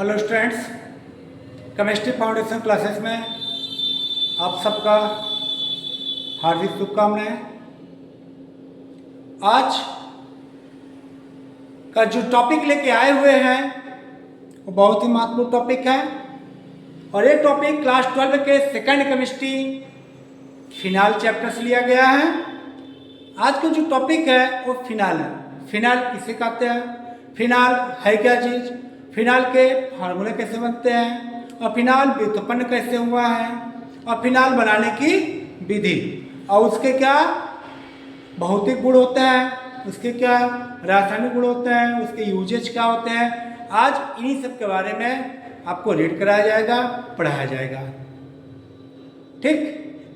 Hello students, chemistry foundation classes में आप सबका हार्दिक शुभकामनाएं। आज का जो टॉपिक लेके आए हुए हैं वो बहुत ही महत्वपूर्ण टॉपिक है और ये टॉपिक क्लास 12 के सेकंड केमिस्ट्री फिनाल चैप्टर से लिया गया है। आज का जो टॉपिक है वो फिनाल है। फिनाल किसे कहते हैं, फिनाल है क्या चीज़, फिनाल के फार्मूले कैसे बनते हैं और फिनाल व्युत्पन्न कैसे हुआ है और फिनाल बनाने की विधि और उसके क्या भौतिक गुण होते हैं, उसके क्या रासायनिक गुण होते हैं, उसके यूजेज क्या होते हैं। आज इन्हीं सब के बारे में आपको रीड कराया जाएगा, पढ़ाया जाएगा। ठीक,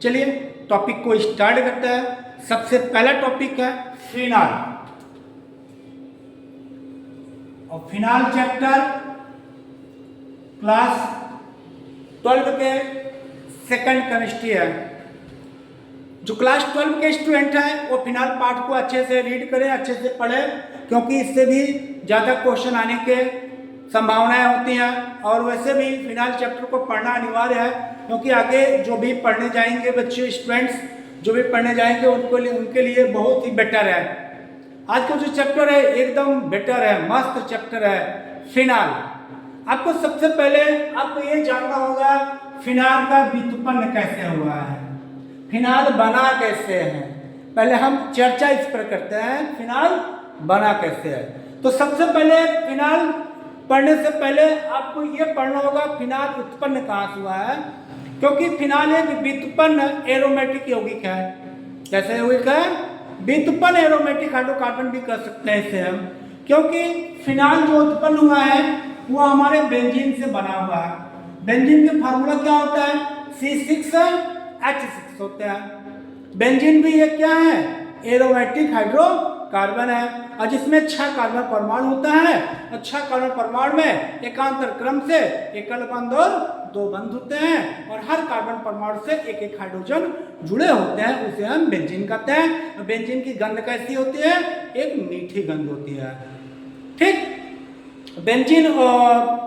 चलिए टॉपिक को स्टार्ट करते हैं। सबसे पहला टॉपिक है फिनाल और फिनाल चैप्टर क्लास 12 के सेकंड केमिस्ट्री है। जो क्लास 12 के स्टूडेंट हैं वो फिनाल पार्ट को अच्छे से रीड करें, अच्छे से पढ़ें, क्योंकि इससे भी ज़्यादा क्वेश्चन आने के संभावनाएं होती हैं और वैसे भी फिनाल चैप्टर को पढ़ना अनिवार्य है, क्योंकि आगे जो भी पढ़ने जाएंगे बच्चे स्टूडेंट्स जो भी पढ़ने जाएंगे उनके लिए बहुत ही बेटर है। आज का जो चैप्टर है एकदम बेटर है, मस्त चैप्टर है फिनाल। आपको सबसे पहले आपको ये जानना होगा फिनाल का व्युत्पन्न कैसे हुआ है, फिनाल बना कैसे है। पहले हम चर्चा इस पर करते हैं फिनाल बना कैसे है। तो सबसे पहले फिनाल पढ़ने से पहले आपको ये पढ़ना होगा फिनाल उत्पन्न कहाँ से हुआ है, क्योंकि फिनाल एक व्युत्पन्न एरोमेटिक यौगिक है। कैसे यौगिक है? व्युत्पन्न एरोमेटिक हाइड्रोकार्बन भी कर सकते हैं इसे हम, क्योंकि फिनाल जो उत्पन्न हुआ है वो हमारे बेंजीन से बना हुआ है। बेंजीन का फार्मूला क्या होता है? C6H6 होता है। बेंजीन भी ये क्या है? एरोमेटिक हाइड्रोकार्बन है और जिसमें 6 कार्बन परमाणु होता है और 6 कार्बन परमाणु में एकांतर क्रम से एकल बंध और 2 बंध होते हैं और हर कार्बन परमाणु से एक एक हाइड्रोजन जुड़े होते हैं, उसे हम बेंजीन कहते हैं। बेंजीन की गंध कैसी होती है? एक मीठी गंध होती है। ठीक, बेंजीन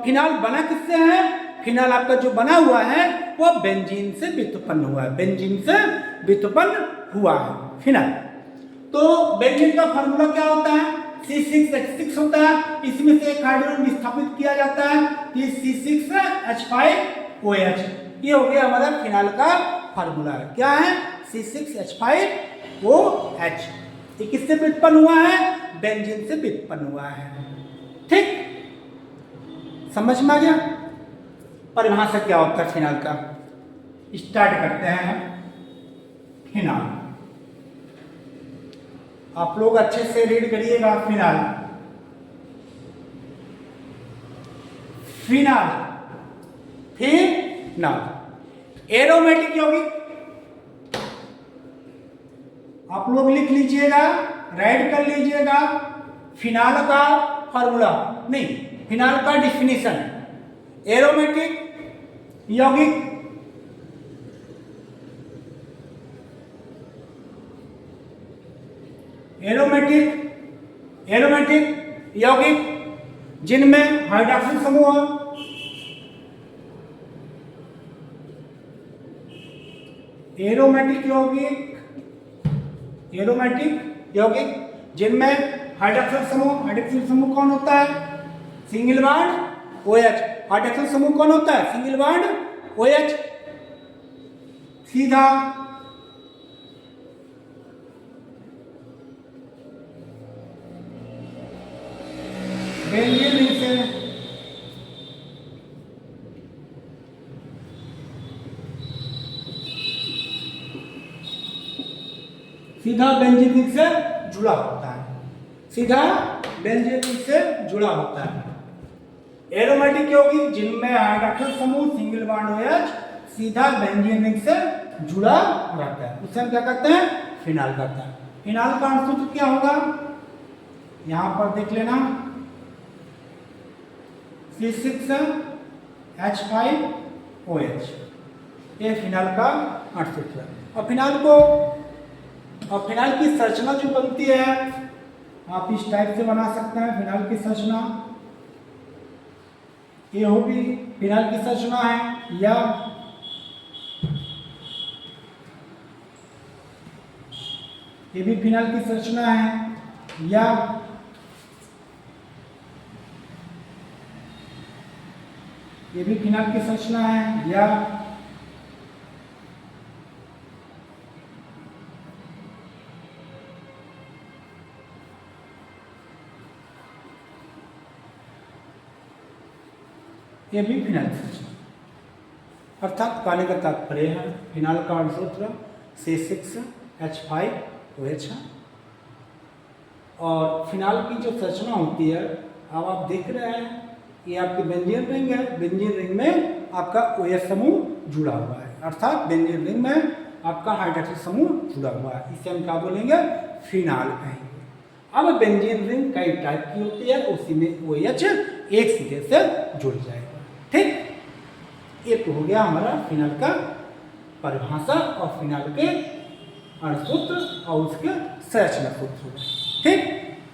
फिनाल बना किससे है? फिनाल आपका जो बना हुआ है वो बेंजीन से व्युत्पन्न हुआ है, बेंजीन से व्युत्पन्न हुआ है फिनाल। तो बेंजीन का फार्मूला क्या होता है? C6H6 होता है। इसमें से एक हाइड्रोजन विस्थापित किया जाता है, ये C6H5OH। ये हो गया हमारा फिनाल का फार्मूला है। क्या है? C6H5OH। ये किससे व्युत्पन्न हुआ है? बेंजीन से व्युत्पन्न हुआ है। ठीक, समझ में आ गया? परिभाषा क्या होता है फिनाल का? स्टार्ट करते हैं फिनाल। आप लोग अच्छे से रीड करिएगा फिनाल। फिनाल फिनाल एरोमेटिक यौगिक। आप लोग लिख लीजिएगा, राइट कर लीजिएगा। फिनाल का फॉर्मूला नहीं, फिनाल का डिफिनीशन। एरोमेटिक यौगिक एरोमेटिक यौगिक जिनमें हाइड्रोक्सिल समूह है, एरोमेटिक यौगिक जिनमें हाइड्रोक्सिल समूह कौन होता है? Single bond OH। हाइड्रोक्सिल समूह कौन होता है? Single bond OH। सीधा बेंजीन रिंग से सीधा बेंजीन रिंग से जुड़ा होता है, सीधा बेंजीन रिंग से जुड़ा होता है। एरोमेटिक यौगिक जिनमें हाइड्रोक्सिल समूह सिंगल बॉन्ड OH सीधा बेंजीन रिंग से जुड़ा रहता है, उसे हम क्या कहते हैं? फिनाल कहते हैं। फिनाल का सूत्र क्या होगा? यहां पर देख लेना, C6H5OH। ये फिनाल का सूत्र है। और फिनाल की संरचना जो बनती है आप इस टाइप से बना सकते हैं। फिनाल की संरचना ये हो भी फिनाइल की संरचना है, या ये भी फिनाइल की संरचना है, या ये भी फिनाइल की संरचना है, या ये भी फिनाइल की संरचना। अर्थात कहने का तात्पर्य है फिनाइल का सूत्र C6H5OH है। और फिनाइल की जो संरचना होती है, अब आप देख रहे हैं ये आपकी बेंजीन रिंग है, बेंजीन रिंग में आपका OH समूह जुड़ा हुआ है, अर्थात बेंजीन रिंग में आपका हाइड्रोक्सिल समूह जुड़ा हुआ है, इसे हम क्या बोलेंगे, फिनाइल कहेंगे। अब बेंजीन रिंग कई टाइप की होती है, उसी में OH एक सिरे से जुड़ जाएगा। ठीक, ये तो हो गया हमारा फिनाइल का परिभाषा और फिनाइल के अणुसूत्र और उसके संरचना सूत्र। ठीक,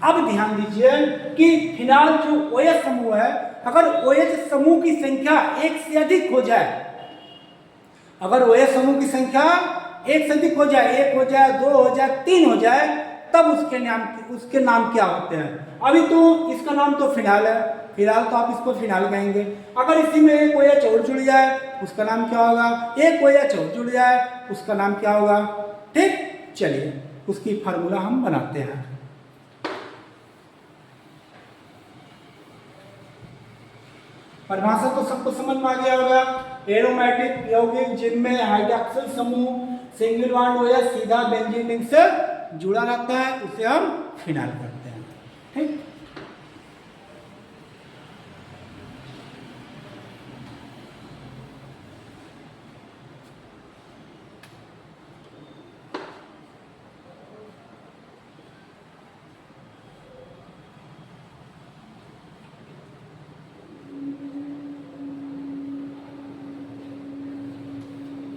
अब ध्यान दीजिए कि फिनाइल जो OH समूह है, अगर OH समूह की संख्या एक से अधिक हो जाए, अगर OH समूह की संख्या एक से अधिक हो जाए, 1 हो जाए, 2 हो जाए, 3 हो जाए, तब उसके नाम क्या होते हैं। अभी तो इसका नाम तो फिनाइल है, फिलहाल तो आप इसको फिनाइल कहेंगे। अगर इसी में एक OH और जुड़ जाए उसका नाम क्या होगा, एक OH और जुड़ जाए उसका नाम क्या होगा। ठीक, चलिए उसकी फार्मूला हम बनाते हैं। परिभाषा तो सबको समझ में आ गया होगा। एरोमेटिक यौगिक जिनमें हाइड्रोक्सिल समूह सिंगल बॉन्ड OH सीधा बेंजीन रिंग से जुड़ा रहता है, उसे हम फिनाइल करते हैं। ठीक,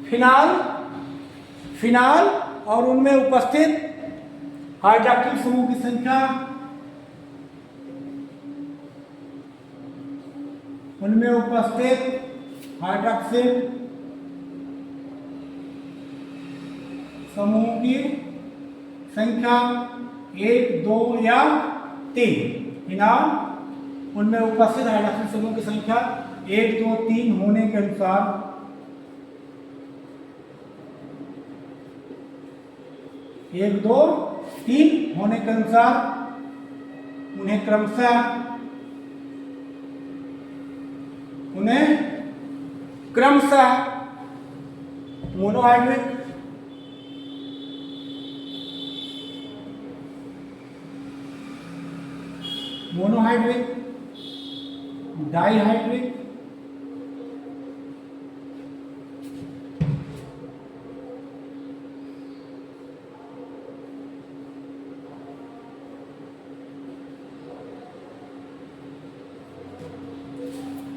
फिनाइल, फिनाइल और उनमें उपस्थित हाइड्रोक्सिल समूह की संख्या, उनमें उपस्थित हाइड्रोक्सिल समूह की संख्या 1, 2 या 3। फिनाइल उनमें उपस्थित हाइड्रोक्सिल समूह की संख्या 1, 2, 3 होने के अनुसार एक, दो, तीन होने के अनुसार उन्हें क्रमशः monohydric, dihydric,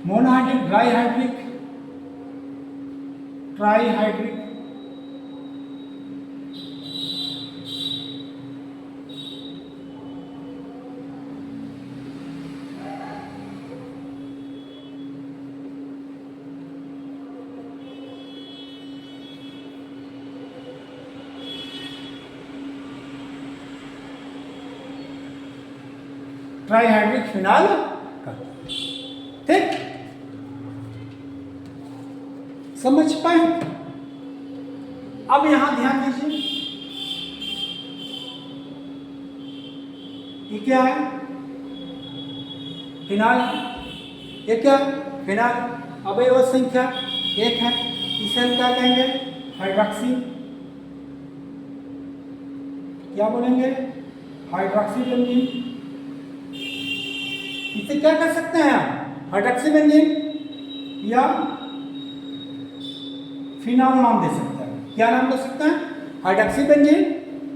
monohydric, trihydric, trihydric phenyl करते हैं। ठीक, समझ पाए। अब यहां ध्यान दीजिए, ये क्या है, फिनाइल। ये क्या, फिनाइल अवयव संख्या 1 है, इसे हम क्या कहेंगे, हाइड्रोक्सी। क्या बोलेंगे, हाइड्रोक्सी बेंजीन। इसे क्या कर सकते हैं आप, हाइड्रोक्सी बेंजीन या फिनाइल नाम दे सकते हैं। क्या नाम दे सकते हैं, हाइड्रोक्सी बेंजीन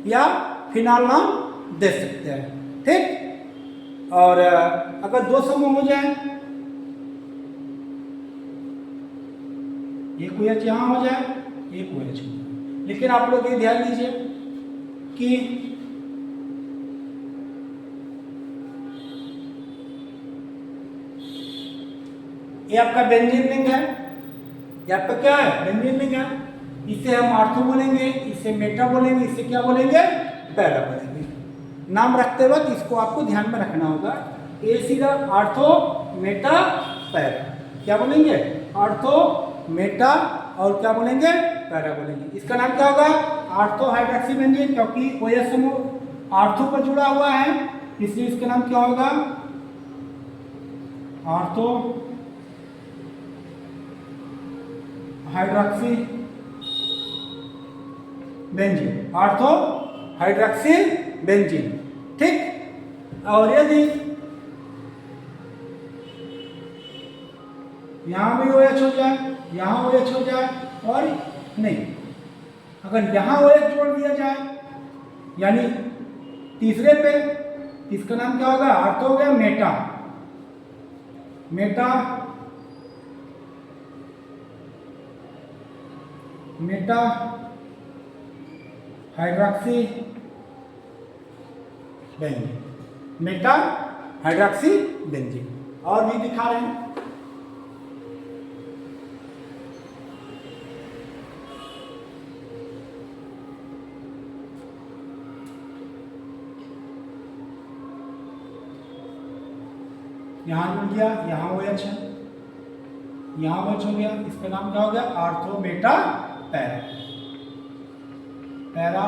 या फिनाइल नाम दे सकते हैं। ठीक, और अगर दो समूह हो जाए, एक OH यहां हो जाए, एक OH हो जाए, लेकिन आप लोग ये ध्यान दीजिए कि ये आपका बेंजीन रिंग है, ये आपका क्या है, बेंजीन रिंग है। इसे हम आर्थो बोलेंगे, इसे मेटा बोलेंगे, इसे क्या बोलेंगे, पैरा बोलेंगे। नाम रखते वक्त इसको आपको ध्यान में रखना होगा। ये सीधा आर्थो मेटा पैरा, क्या बोलेंगे, आर्थो मेटा और क्या बोलेंगे, पैरा बोलेंगे। इसका नाम क्या होगा, आर्थो हाइड्रॉक्सी बेंजीन, क्योंकि OH समूह आर्थो पर जुड़ा हुआ है, इसलिए इसका नाम क्या होगा, ortho hydroxy benzene, ortho hydroxy benzene. ठीक, और यदि यहां भी OH हो जाए, यहां OH हो जाए और नहीं, अगर यहां OH जोड़ दिया जाए यानी तीसरे पे, इसका नाम क्या होगा, आर्थो हो गया Meta, Meta Meta hydroxy benzene, Meta hydroxy benzene. और भी दिखा रहे हैं, यहां जुड़ गया, यहां OH है, यहां OH हो गया, इसका नाम क्या हो गया, ortho meta para, para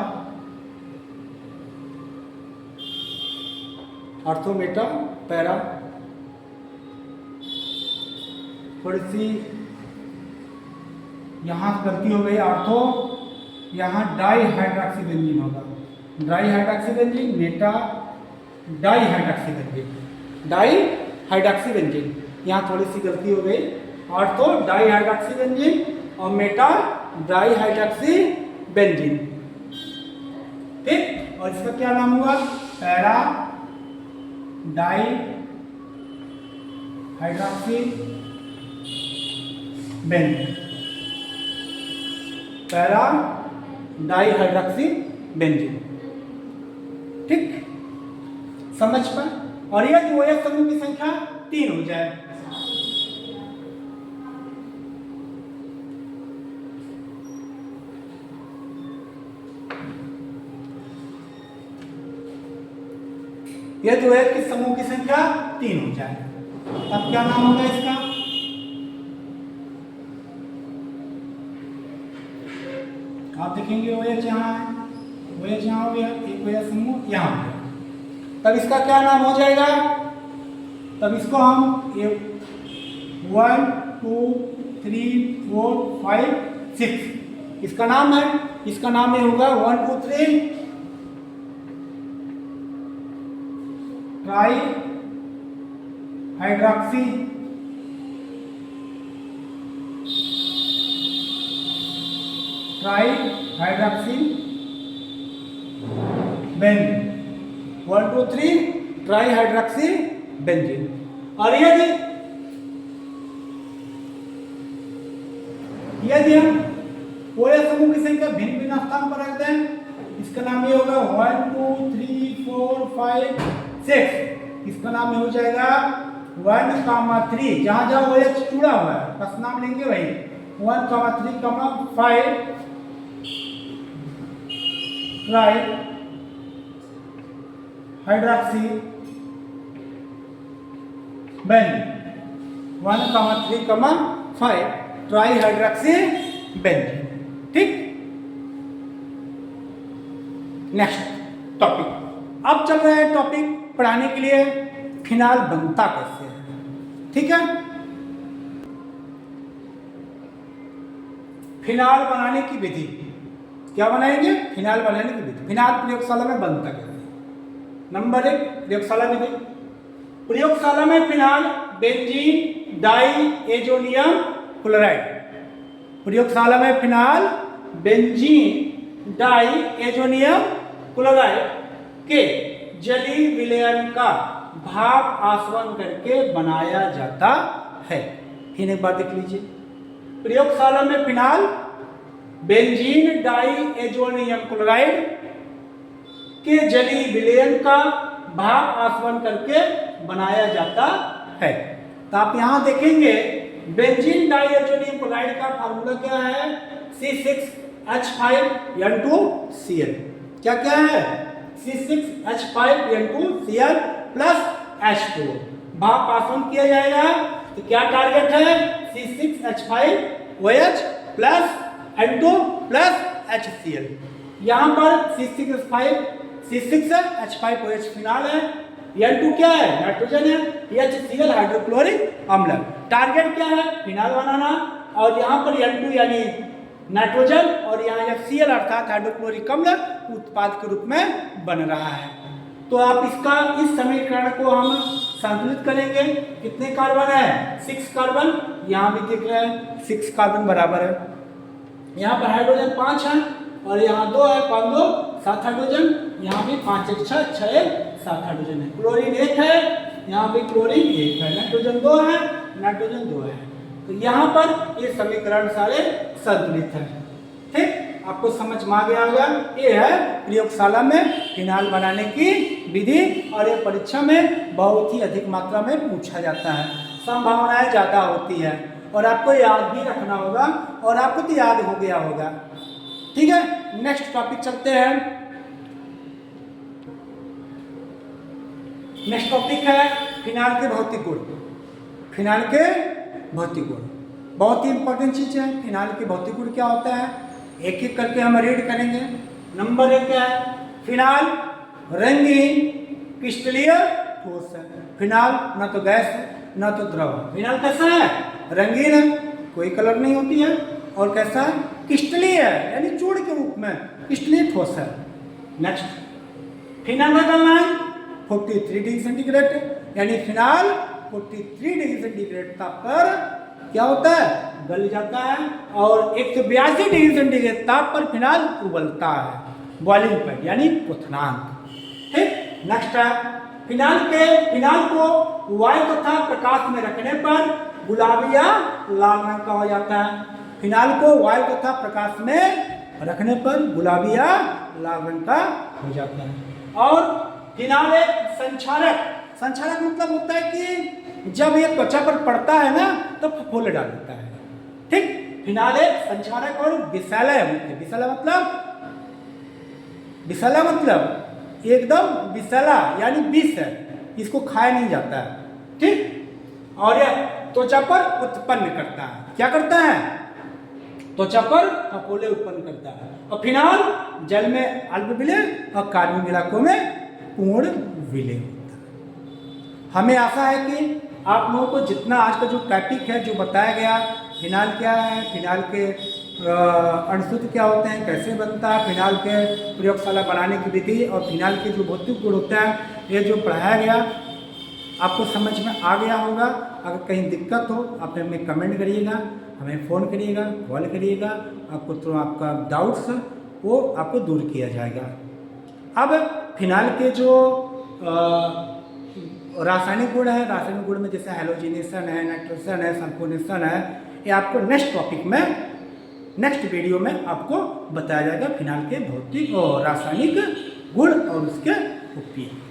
ortho meta para. थोड़ी सी यहां गलती हो गई, आर्थो यहां डाई हाइड्रॉक्सी बेंजीन होगा, dihydroxy benzene, meta dihydroxy benzene, dihydroxy benzene, यहाँ थोड़ी सी गलती हो गई, आर्थो डाई हाइड्रॉक्सी बेंजीन और मेटा डाई हाइड्रॉक्सी बेंजीन। ठीक, और इसका क्या नाम हुआ, para dihydroxy benzene, para dihydroxy benzene. ठीक, समझ पाए। और यदि OH समूह की संख्या 3 हो जाए, यदि OH की समूह की संख्या 3 हो जाए, तब क्या नाम होगा इसका, आप देखेंगे OH यहाँ है, OH यहाँ हो गया, एक OH समूह यहाँ हो गया, तब इसका क्या नाम हो जाएगा, तब इसको हम 1 2 3 4 5 6 इसका नाम है, इसका नाम ये होगा 1 2 3 try hydroxy benzene, 1 2 3 try hydroxy benzene. और यदि हम OH समूह की संख्या भिन्न भिन्न स्थान पर रख दें, इसका नाम ये होगा 1 2 3 4 5 6, इसका नाम ये हो जाएगा 1 3, जहां जहां OH जुड़ा हुआ है बस नाम लेंगे वही, 1 3 5 try hydroxy benzene, 1 3 5 try hydroxy benzene. ठीक, नेक्स्ट टॉपिक, अब चल रहा है टॉपिक पढ़ाने के लिए फिनाल बनता कैसे है। ठीक है, फिनाल बनाने की विधि, क्या बनाएंगे, फिनाल बनाने की विधि, फिनाल प्रयोगशाला में बनता कैसे। नंबर 1, प्रयोगशाला विधि। प्रयोगशाला में phenol benzene diazonium chloride, प्रयोगशाला में phenol benzene diazonium chloride के जलीय विलयन का भाप आसवन करके बनाया जाता है। फिर एक बार देख लीजिए, प्रयोगशाला में phenol benzene diazonium chloride के जलीय विलयन का भाप आसवन करके बनाया जाता है। तो आप यहां देखेंगे बेंजीन डाइएज़ोनियम क्लोराइड का फार्मूला क्या है? C6H5N2Cl। क्या क्या है? C6H5N2Cl plus H2। भाप पास किया जाएगा तो क्या टारगेट है? C6H5OH plus N2 plus HCl। यहाँ पर C6H5OH फिनाल है, N2 क्या है? नाइट्रोजन है, HCl हाइड्रोक्लोरिक अम्ल। टारगेट क्या है? फिनाल बनाना। और यहाँ पर N2 यानी नाइट्रोजन और यहाँ HCl अर्थात हाइड्रोक्लोरिक अम्ल उत्पाद के रूप में बन रहा है। तो आप इस समीकरण को हम संतुलित करेंगे। कितने कार्बन है? 6 कार्बन। यहाँ भी देख रहे हैं 6 कार्बन बराबर है। यहाँ पर हाइड्रोजन 5 है और यहाँ 2 है, 5 2 7 हाइड्रोजन। यहाँ भी 5 1 6 6 1 7 हाइड्रोजन है। क्लोरीन 1 है, यहाँ भी क्लोरीन 1 है। नाइट्रोजन 2 है, नाइट्रोजन 2 है। तो यहाँ पर ये समीकरण सारे संतुलित है। ठीक, आपको समझ में आ गया होगा। ये है प्रयोगशाला में फिनाल बनाने की विधि और ये परीक्षा में बहुत ही अधिक मात्रा में पूछा जाता है, संभावनाएं ज़्यादा होती है और आपको याद भी रखना होगा और आपको तो याद हो गया होगा। ठीक है, नेक्स्ट टॉपिक चलते हैं। नेक्स्ट टॉपिक है फिनाल के भौतिक गुण। फिनाल के भौतिक गुण बहुत ही इंपॉर्टेंट चीज है। फिनाल के भौतिक गुण क्या होता है एक एक करके हम रीड करेंगे। नंबर 1 क्या है? फिनाल रंगीन क्रिस्टलीय ठोस है। फिनाल ना तो गैस है ना तो द्रव है। फिनाल कैसा है? रंगीन है, कोई कलर नहीं होती है। और कैसा है? क्रिस्टलीय है, यानी चूड़ के रूप में क्रिस्टलीय ठोस है। नेक्स्ट, फिनाल का गलनांक 43 डिग्री सेंटीग्रेड, यानी फिनाल 43 डिग्री सेंटीग्रेड ताप पर क्या होता है? गल जाता है। और 182 डिग्री सेंटीग्रेड ताप पर फिनाल उबलता है, बॉइलिंग पॉइंट यानी क्वथनांक। ठीक, नेक्स्ट है फिनाल को वायु तथा प्रकाश में रखने पर गुलाबी या लाल रंग का हो जाता है। फिनाल को वायु तथा प्रकाश में रखने पर गुलाबी या लाल रंग का हो जाता है। और फिनाल एक संक्षारक मतलब होता है कि जब ये त्वचा पर पड़ता है ना तो फफोले डाल देता है। ठीक, फिनाल एक संक्षारक और विषैला मतलब एकदम विषैला यानी विष है, इसको खाया नहीं जाता है। ठीक, और यह त्वचा पर उत्पन्न करता है। क्या करता है? त्वचा पर फफोले उत्पन्न करता है। और फिनाल जल में अल्प विलय और कार्बनिक इलाकों में पूर्ण विलय होता है। हमें आशा है कि आप लोगों को जितना आज का जो टॉपिक है जो बताया गया, फिनाल क्या है, फिनाल के अणुसूत्र क्या होते हैं, कैसे बनता है, फिनाल के प्रयोगशाला बनाने की विधि और फिनाल के जो भौतिक गुण होता है, ये जो पढ़ाया गया आपको समझ में आ गया होगा। अगर कहीं दिक्कत हो आप हमें कमेंट करिएगा, हमें फ़ोन करिएगा, कॉल करिएगा, आपको तो आपका डाउट्स वो आपको दूर किया जाएगा। अब फिनाल के जो रासायनिक गुण है, रासायनिक गुण में जैसे हैलोजिनेशन है, नाइट्रोजन है, सल्फोनेशन है, ये आपको नेक्स्ट टॉपिक में नेक्स्ट वीडियो में आपको बताया जाएगा फिनाल के भौतिक और रासायनिक गुण और उसके उपयोग।